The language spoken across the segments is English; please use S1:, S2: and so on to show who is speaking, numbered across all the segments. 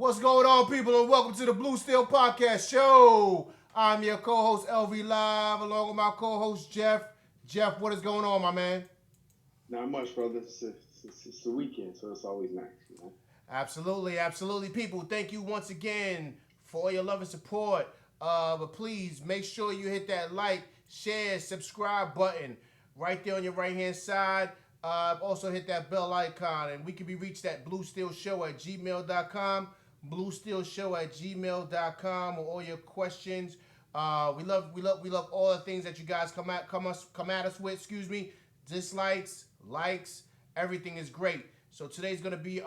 S1: What's going on, people, and welcome to the Bluesteel Podcast Show. I'm your co-host, LV Live, along with my co-host, Jeff. Jeff, what is going on, my man?
S2: Not much, brother. It's a weekend, so it's always nice.
S1: Absolutely. People, thank you once again for all your love and support. But please make sure you hit that like, share, subscribe button right there on your right-hand side. Also hit that bell icon, and we can be reached at bluesteelshow@gmail.com. Bluesteelshow@gmail.com with all your questions. We love all the things that you guys come at us with. Dislikes, likes, everything is great. So today's gonna be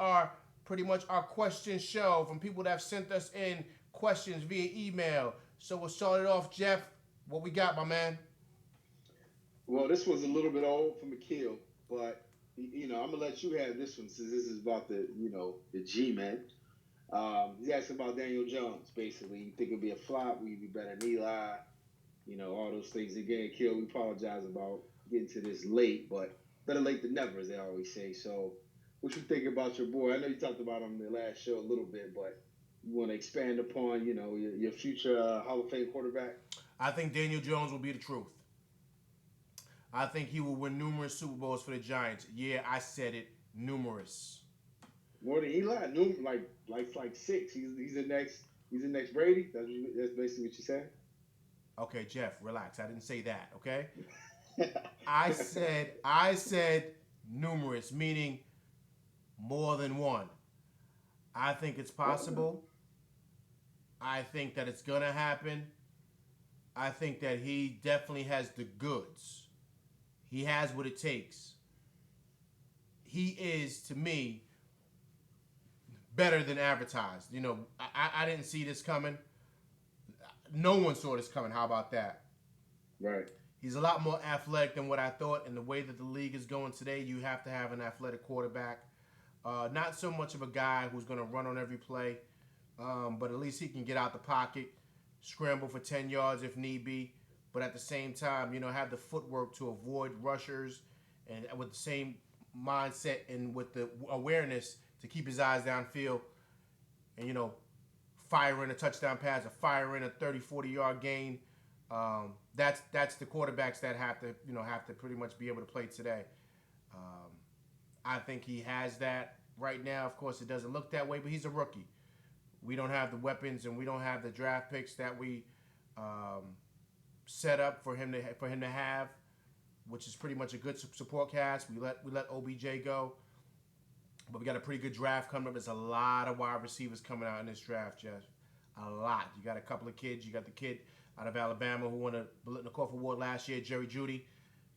S1: pretty much our question show from people that have sent us in questions via email. So we'll start it off, Jeff. What we got, my man?
S2: Well, this was a little bit old for McKeel, but I'm gonna let you have this one since this is about the G-men. He's asking about Daniel Jones. Basically, you think it'd be a flop? Will you be better than Eli? All those things. Again, Kill, we apologize about getting to this late, but better late than never, as they always say. So, what you think about your boy? I know you talked about him in the last show a little bit, but you want to expand upon, your future Hall of Fame quarterback?
S1: I think Daniel Jones will be the truth. I think he will win numerous Super Bowls for the Giants. Yeah, I said it. Numerous.
S2: More than Eli? Like six. He's the next Brady. That's basically what you said.
S1: Okay, Jeff, relax. I didn't say that, okay? I said numerous, meaning more than one. I think it's possible. I think that it's gonna happen. I think that he definitely has the goods. He has what it takes. He is, to me, better than advertised. I didn't see this coming. No one saw this coming. How about that?
S2: Right.
S1: He's a lot more athletic than what I thought. And the way that the league is going today, you have to have an athletic quarterback. Not so much of a guy who's going to run on every play, but at least he can get out the pocket, scramble for 10 yards if need be. But at the same time, have the footwork to avoid rushers, and with the same mindset and with the awareness to keep his eyes downfield and, fire in a touchdown pass or fire in a 30, 40-yard gain. That's the quarterbacks that have to pretty much be able to play today. I think he has that right now. Of course, it doesn't look that way, but he's a rookie. We don't have the weapons and we don't have the draft picks that we set up for him to have, which is pretty much a good support cast. We let OBJ go, but we got a pretty good draft coming up. There's a lot of wide receivers coming out in this draft, Jeff. A lot. You got a couple of kids. You got the kid out of Alabama who won a Biletnikoff Award last year, Jerry Jeudy,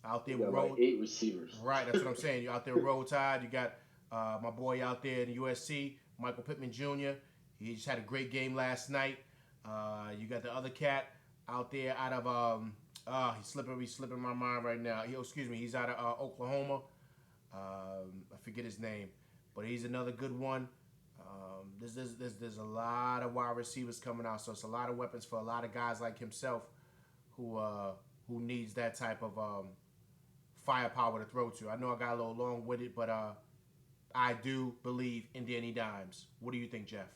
S1: out there with
S2: like 8 receivers.
S1: Right, that's what I'm saying. You're out there with Roll Tide. You got my boy out there in the USC, Michael Pittman Jr. He just had a great game last night. You got the other cat out there out of he's slipping my mind right now. He's out of Oklahoma. I forget his name, but he's another good one. There's a lot of wide receivers coming out, so it's a lot of weapons for a lot of guys like himself who needs that type of firepower to throw to. I know I got a little long with it, but I do believe in Danny Dimes. What do you think, Jeff?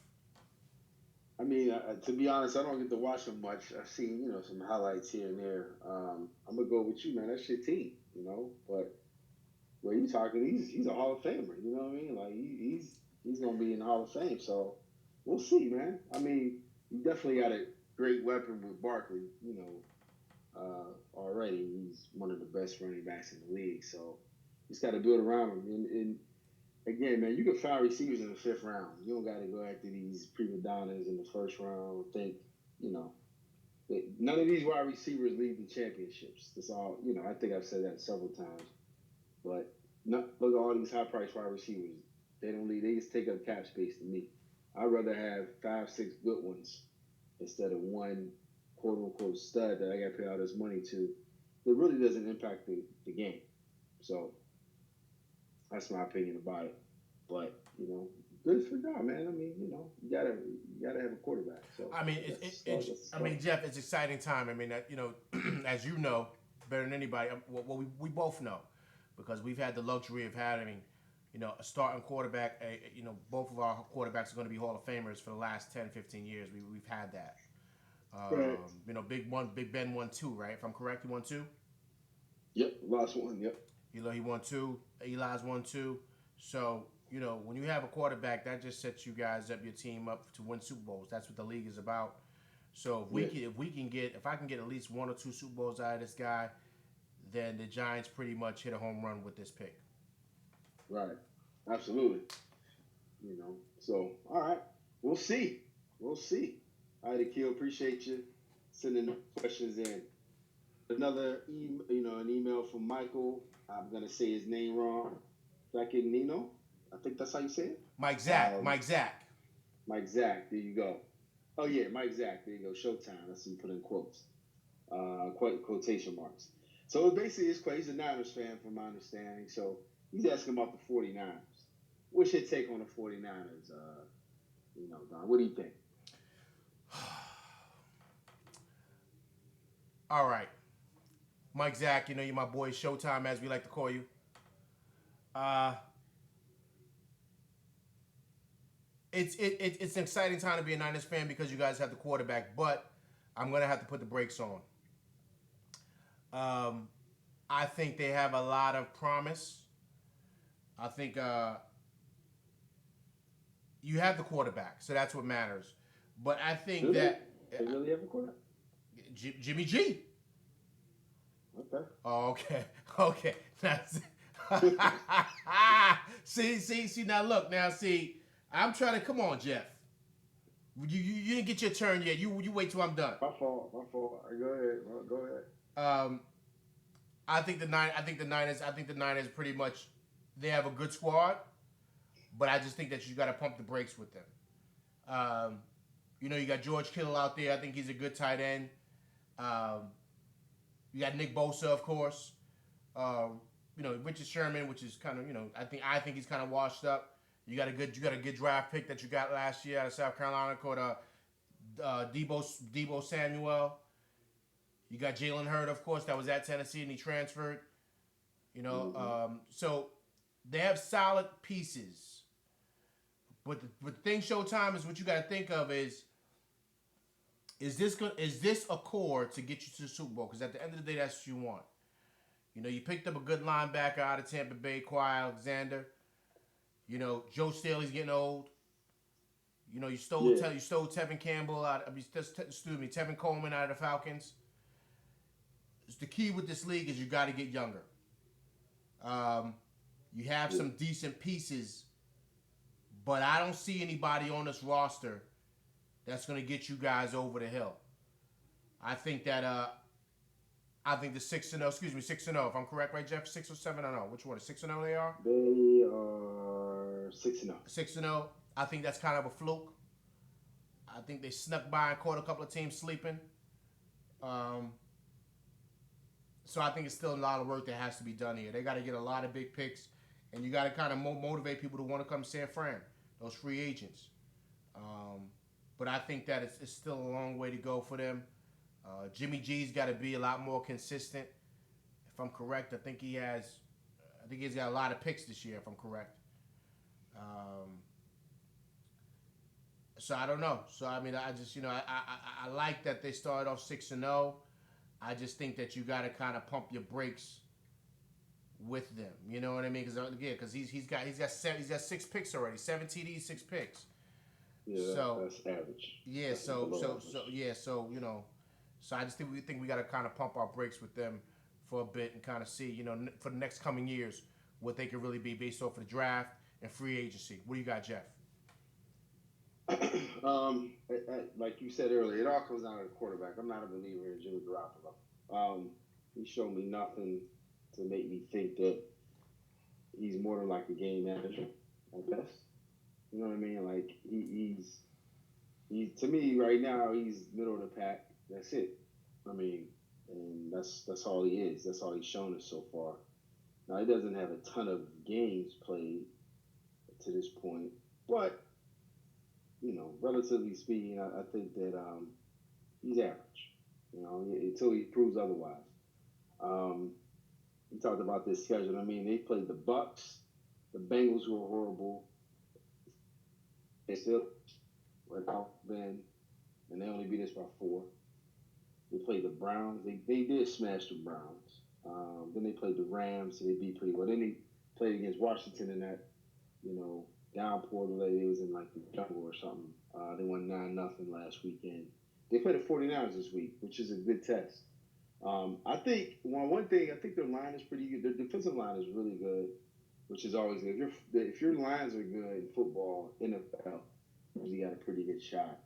S2: I mean, to be honest, I don't get to watch him much. I've seen, some highlights here and there. I'm gonna go with you, man. That's your team, But where you talking, he's a Hall of Famer. You know what I mean? Like he's gonna be in the Hall of Fame. So we'll see, man. I mean, you definitely got a great weapon with Barkley. Already he's one of the best running backs in the league. So just got to build around him. And again, man, you can find receivers in the 5th round. You don't got to go after these prima donnas in the 1st round. None of these wide receivers lead the championships. That's all. I think I've said that several times. But look at all these high-priced wide receivers. They don't lead. They just take up cap space to me. I'd rather have 5, 6 good ones instead of one quote-unquote stud that I got to pay all this money to. It really doesn't impact the game. So that's my opinion about it. But, good for God, man. I mean, you gotta have a quarterback. So
S1: I mean, Jeff, it's exciting time. I mean, as you know better than anybody, we both know because we've had the luxury of having, a starting quarterback. Both of our quarterbacks are going to be Hall of Famers for the last 10, 15 years. We've had that.
S2: Right.
S1: Big Ben won two, right? If I'm correct, he won two.
S2: Yep. Last one. Yep.
S1: He won two. Eli's won two. So when you have a quarterback, that just sets you guys up, your team up to win Super Bowls. That's what the league is about. So
S2: Yeah.
S1: if I can get at least one or two Super Bowls out of this guy, then the Giants pretty much hit a home run with this pick.
S2: Right. Absolutely. So all right, we'll see. We'll see. All right, Akil, appreciate you sending the questions in. Another, an email from Michael. I'm gonna say his name wrong. Nino. I think that's how you say it.
S1: Mike Zach.
S2: Mike Zach. There you go. Oh yeah, Mike Zach. There you go. Showtime. That's what you put in quotes. Quotation marks. So basically, he's a Niners fan, from my understanding. So he's asking about the 49ers. What's your take on the 49ers? Don, what do you think?
S1: All right, Mike Zach. You're my boy Showtime, as we like to call you. It's an exciting time to be a Niners fan because you guys have the quarterback, but I'm gonna have to put the brakes on. I think they have a lot of promise. I think you have the quarterback, so that's what matters. But I think
S2: Really?
S1: that
S2: They really have a quarterback?
S1: Jimmy G.
S2: Okay.
S1: Oh, okay, okay. See. Now look. Now see. I'm trying to come on, Jeff. You didn't get your turn yet. You wait till I'm done.
S2: My fault. Go ahead. Go ahead.
S1: I think the Niners pretty much they have a good squad, but I just think that you got to pump the brakes with them. You got George Kittle out there. I think he's a good tight end. You got Nick Bosa, of course. Richard Sherman, which is kind of I think he's kind of washed up. You got a good draft pick that you got last year out of South Carolina called Debo Samuel. You got Jalen Hurd, of course, that was at Tennessee and he transferred. So they have solid pieces. But the thing, Showtime, is what you got to think of is this a core to get you to the Super Bowl? Because at the end of the day, that's what you want. You picked up a good linebacker out of Tampa Bay, Kawhi Alexander. Joe Staley's getting old. You stole Tevin Campbell Tevin Coleman out of the Falcons. The key with this league is you got to get younger. You have some decent pieces, but I don't see anybody on this roster that's going to get you guys over the hill. I think that the 6-0. Excuse me, 6-0. If I'm correct, right, Jeff? 6 or 7-0. Which one? 6-0 they are.
S2: They are 6-0.
S1: 6-0. I think that's kind of a fluke. I think they snuck by and caught a couple of teams sleeping. So I think it's still a lot of work that has to be done here. They got to get a lot of big picks, and you got to kind of motivate people to want to come to San Fran, those free agents. But I think that it's still a long way to go for them. Jimmy G's got to be a lot more consistent. If I'm correct, I think he's got a lot of picks this year. If I'm correct. So I don't know. So I mean, I just I like that they started off 6-0. I just think that you got to kind of pump your brakes with them. You know what I mean? Because he's got 6 picks already, 7 TDs, 6 picks.
S2: Yeah, that's average.
S1: Yeah,
S2: that's
S1: so I just think we got to kind of pump our brakes with them for a bit and kind of see, for the next coming years what they could really be based off of the draft and free agency. What do you got, Jeff?
S2: Like you said earlier, it all comes down to the quarterback. I'm not a believer in Jimmy Garoppolo. He showed me nothing to make me think that he's more than like a game manager at best. You know what I mean? Like he's to me right now he's middle of the pack. That's it. I mean, and that's all he is. That's all he's shown us so far. Now he doesn't have a ton of games played to this point, but relatively speaking, I think that he's average. Until he proves otherwise. We talked about this schedule. I mean, they played the Bucks, The Bengals were horrible. They still without Ben, and they only beat us by 4. They played the Browns. They did smash the Browns. Then they played the Rams, so they beat pretty well. Then they played against Washington in that, downpour delay. They was in like the jungle or something. They won 9-0 last weekend. They play the 49ers this week, which is a good test. I think one thing, I think their line is pretty good. Their defensive line is really good, which is always good. If your lines are good in football, NFL, you got a pretty good shot.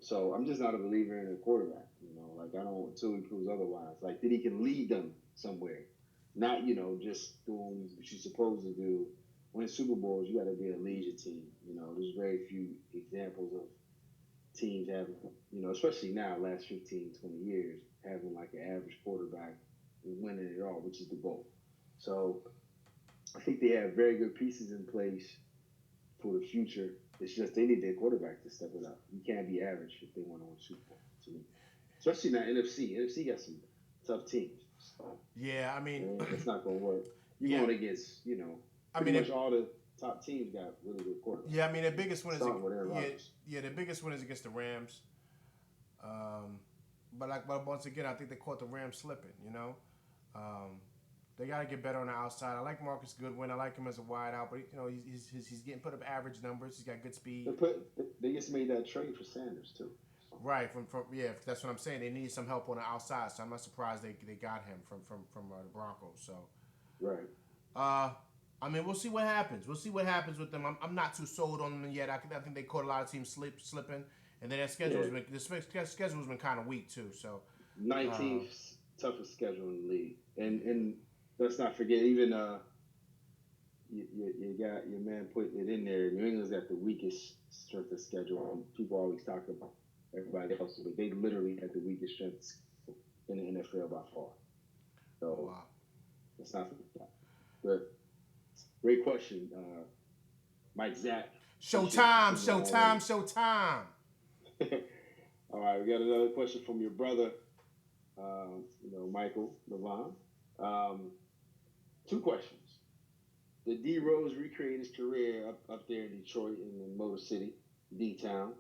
S2: So I'm just not a believer in a quarterback. Like I don't until he proves otherwise. Like that he can lead them somewhere, not just doing what you're supposed to do. Win Super Bowls, you got to be a leisure team. There's very few examples of teams having, especially now, last 15, 20 years, having like an average quarterback and winning it all, which is the goal. So I think they have very good pieces in place for the future. It's just they need their quarterback to step it up. You can't be average if they want to win Super Bowl, to me. Especially now NFC. NFC got some tough teams. So,
S1: yeah, I mean,
S2: it's not going to work. You're
S1: yeah,
S2: going against, pretty much all the top teams got really good quarterbacks.
S1: Yeah, I mean the biggest one is
S2: the
S1: biggest one is against the Rams. But once again, I think they caught the Rams slipping. They got to get better on the outside. I like Marcus Goodwin. I like him as a wide out, but he's getting put up average numbers. He's got good speed.
S2: They just made that trade for Sanders too.
S1: Right, from that's what I'm saying. They need some help on the outside, so I'm not surprised they got him from the Broncos. So,
S2: right.
S1: I mean, we'll see what happens. We'll see what happens with them. I'm not too sold on them yet. I think they caught a lot of teams slipping, and then their schedule's been kind of weak too. So
S2: 19th toughest schedule in the league, and let's not forget even you got your man put it in there. New England's got the weakest strength of schedule. And people always talk about everybody else, but they literally had the weakest strength in the NFL by far. So
S1: wow.
S2: Let's not forget that. But great question, Mike Zach.
S1: Showtime.
S2: All right, we got another question from your brother, Michael Levon. 2 questions. Did D Rose recreate his career up there in Detroit in the Motor City, D-Town?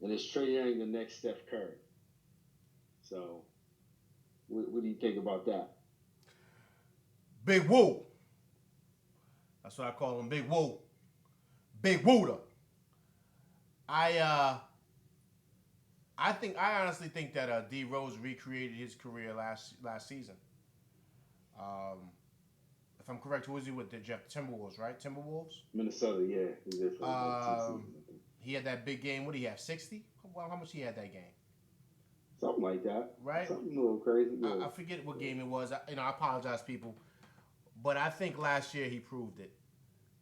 S2: And is Trae Young the next Steph Curry? So, what do you think about that?
S1: Big Woo. That's what I call him, Big Woo. Big Wooda. I honestly think that D Rose recreated his career last season. If I'm correct, who was he with? The Timberwolves, right? Timberwolves?
S2: Minnesota, yeah. He was there for
S1: he had that big game. What did he have? 60? How much he had that game?
S2: Something like that.
S1: Right?
S2: Something a little crazy.
S1: I forget what game it was. I apologize, people. But I think last year he proved it.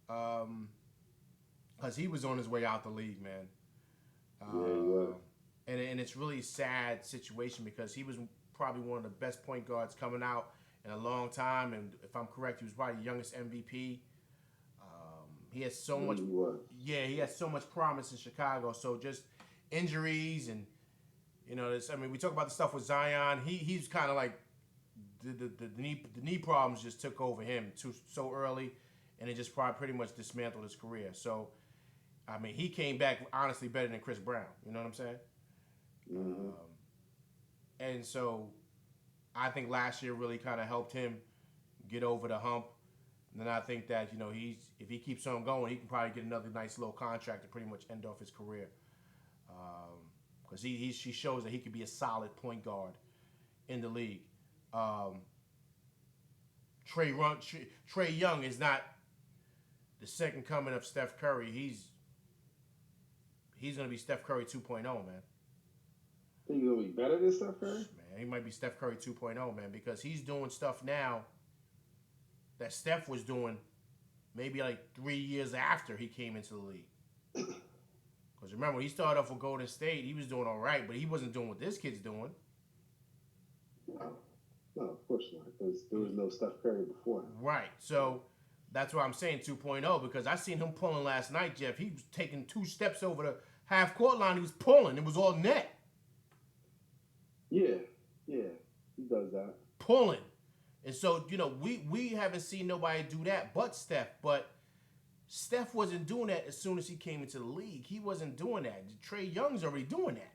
S1: Because he was on his way out the league, man.
S2: Yeah, he was.
S1: And it's really a sad situation because he was probably one of the best point guards coming out in a long time. And if I'm correct, he was probably the youngest MVP. He has so much. He has so much promise in Chicago. So just injuries and we talk about the stuff with Zion. He's kind of like the knee problems just took over him so early, and it just pretty much dismantled his career. So, I mean, he came back honestly better than Chris Brown. You know what I'm saying?
S2: Mm-hmm.
S1: And so, I think last year really kind of helped him get over the hump. And then I think that if he keeps on going, he can probably get another nice little contract to pretty much end off his career. Because he shows that he could be a solid point guard in the league. Trae Young is not the second coming of Steph Curry. He's going to be Steph Curry 2.0, man.
S2: Think he's going to be better than Steph Curry?
S1: Man, he might be Steph Curry 2.0, man, because he's doing stuff now that Steph was doing maybe like 3 years after he came into the league. Because remember, he started off with Golden State. He was doing all right, but he wasn't doing what this kid's doing.
S2: No, of course not, because there was no Steph Curry before him.
S1: Right. So that's why I'm saying 2.0, because I seen him pulling last night, Jeff. He was taking 2 steps over the half-court line. He was pulling. It was all net.
S2: Yeah, he does that.
S1: Pulling. And so, we haven't seen nobody do that but Steph. But Steph wasn't doing that as soon as he came into the league. He wasn't doing that. Trae Young's already doing that.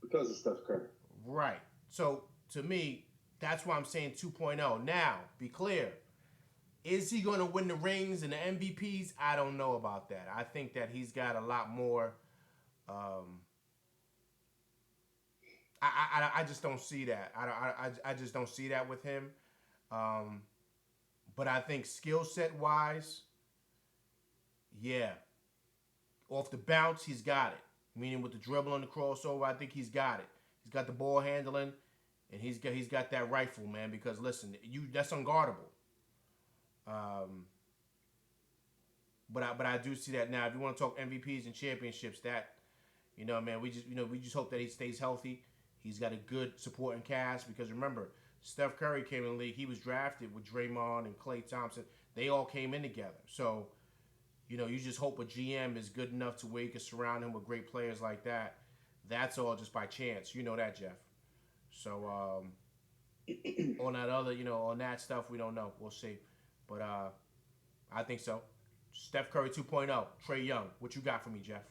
S2: because of Steph Curry.
S1: Right. So, to me, that's why I'm saying 2.0. Now, be clear. Is he going to win the rings and the MVPs? I don't know about that. I think that he's got a lot more. I just don't see that. I just don't see that with him. But I think skill set wise, yeah, off the bounce he's got it. Meaning with the dribble and the crossover, I think he's got it. He's got the ball handling, and he's got that rifle, man. Because listen, that's unguardable. But I do see that now. If you want to talk MVPs and championships, that man, we just hope that he stays healthy. He's got a good supporting cast because remember, Steph Curry came in the league. He was drafted with Draymond and Klay Thompson. They all came in together. So, you just hope a GM is good enough to where you can surround him with great players like that. That's all just by chance. You know that, Jeff. So, on that other, on that stuff, we don't know. We'll see. But I think so. Steph Curry 2.0, Trae Young. What you got for me, Jeff?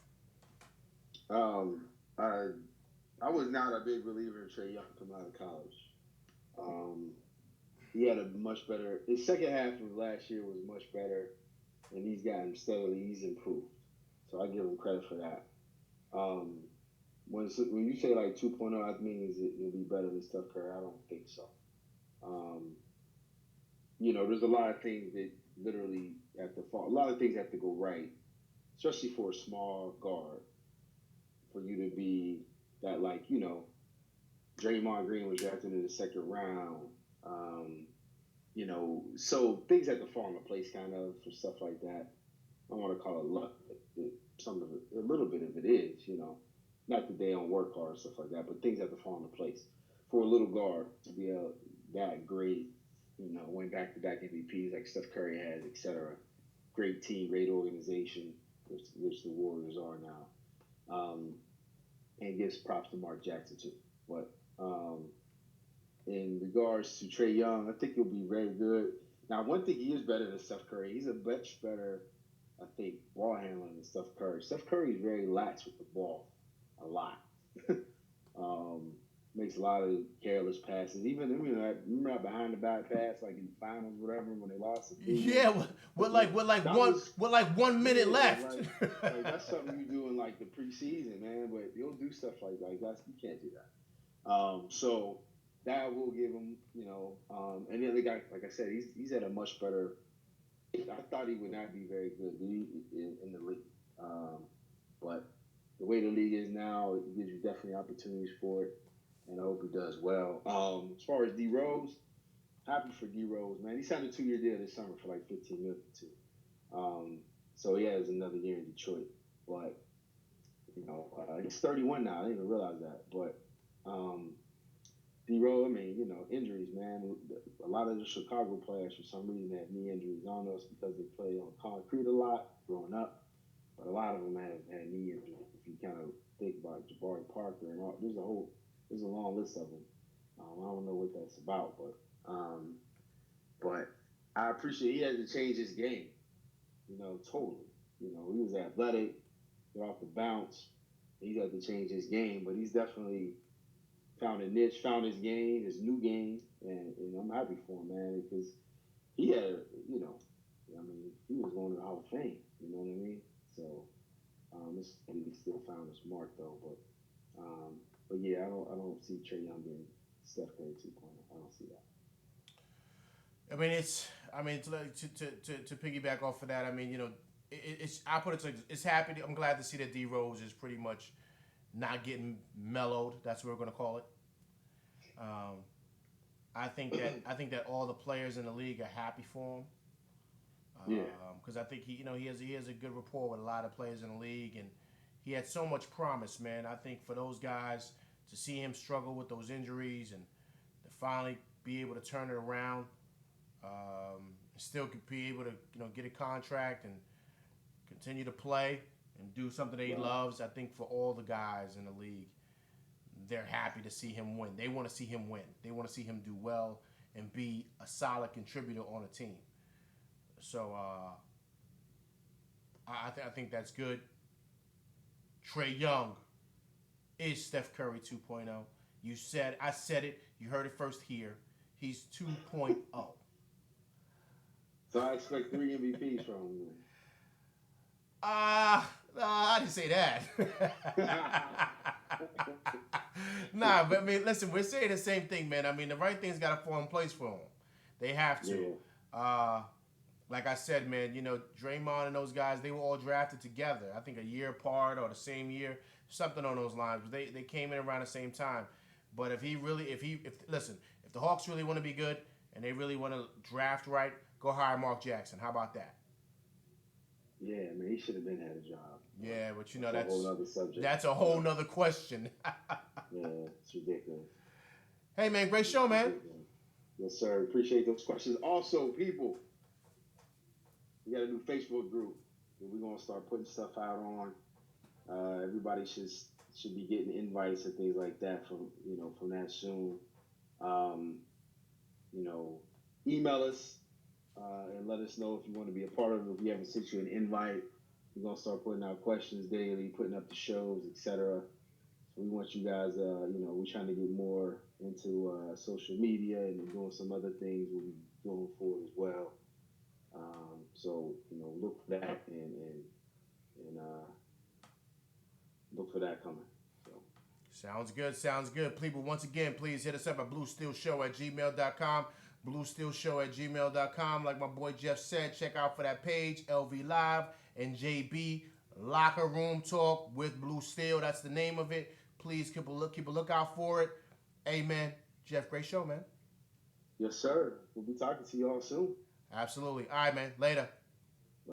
S2: I was not a big believer in Trae Young coming out of college. He had a much better. His second half of last year was much better, and he's gotten steadily. He's improved, so I give him credit for that. When you say like 2.0, that means it'll be better than Steph Curry. I don't think so. There's a lot of things that literally have to fall. A lot of things have to go right, especially for a small guard, for you to be that, Draymond Green was drafted in the second round. So things have to fall into place kind of for stuff like that. I don't want to call it luck, but some of it, a little bit of it is, Not that they don't work hard and stuff like that, but things have to fall into place. For a little guard to be that great, win back-to-back MVPs like Steph Curry has, etc. Great team, great organization, which the Warriors are now. And gives props to Mark Jackson too. But in regards to Trae Young, I think he'll be very good. Now, one thing he is better than Steph Curry. He's a much better, I think, ball handler than Steph Curry. Steph Curry is very lax with the ball, a lot. Makes a lot of careless passes. Even remember that behind the back pass, like in the finals, whatever, when they lost.
S1: Yeah, with 1 minute left.
S2: That's something you do in like the preseason, man. But you'll do stuff like that. You can't do that. So that will give him, and the other guy, like I said, he's at a much better. I thought he would not be very good in the league, but the way the league is now, it gives you definitely opportunities for it. And I hope he does well. As far as D Rose, happy for D Rose, man. He signed a 2-year deal this summer for like $15 million too. So he has another year in Detroit. But he's 31 now. I didn't even realize that. But D Rose, injuries, man. A lot of the Chicago players for some reason have knee injuries. I don't know if it's because they play on concrete a lot growing up, but a lot of them have had knee injuries. If you kind of think about Jabari Parker and all, there's a long list of them. I don't know what that's about, but I appreciate he had to change his game, totally. He was athletic, got off the bounce. He had to change his game, but he's definitely found a niche, found his game, his new game, and I'm happy for him, man, because he had, he was going to the Hall of Fame, you know what I mean? So, he still found his mark though, but yeah, I don't see Trae Young being Steph Curry 2.0. I don't see
S1: that. To piggyback off of that, I put it to it's happy. I'm glad to see that D Rose is pretty much not getting mellowed. That's what we're gonna call it. I think that all the players in the league are happy for him. Because I think he has a good rapport with a lot of players in the league, and he had so much promise, man. I think for those guys to see him struggle with those injuries and to finally be able to turn it around, still be able to get a contract and continue to play and do something that he loves. I think for all the guys in the league, they're happy to see him win. They want to see him win. They want to see him do well and be a solid contributor on a team. So I think that's good. Trae Young is Steph Curry 2.0. I said it. You heard it first here. He's 2.0.
S2: So I expect 3 MVPs from him.
S1: I didn't say that. Nah, but I mean, listen, we're saying the same thing, man. I mean, the right thing's got to fall in place for them. They have to.
S2: Yeah.
S1: Like I said, man, you know, Draymond and those guys, they were all drafted together. I think a year apart or the same year, something on those lines. They came in around the same time. But if the Hawks really want to be good and they really want to draft right, go hire Mark Jackson. How about that?
S2: Yeah, man, he should have been had a job.
S1: Yeah, but you know
S2: that's a whole other subject.
S1: That's a whole nother question.
S2: Yeah, it's ridiculous.
S1: Hey, man, great show, man.
S2: Yes, sir. Appreciate those questions. Also, people, we got a new Facebook group that we're gonna start putting stuff out on. Everybody should be getting invites and things like that from that soon. Email us and let us know if you want to be a part of it. If we haven't sent you an invite, we're gonna start putting out questions daily, putting up the shows, etc. So we want you guys. We're trying to get more into social media and doing some other things we'll be doing forward as well. So look for that and look for that coming. So.
S1: Sounds good. People, once again, please hit us up at bluesteelshow@gmail.com. bluesteelshow@gmail.com. Like my boy Jeff said, check out for that page, LV Live and JB Locker Room Talk with Blue Steel. That's the name of it. Please keep a lookout for it. Hey, man, Jeff, great show, man.
S2: Yes, sir. We'll be talking to you all soon.
S1: Absolutely. All right, man. Later.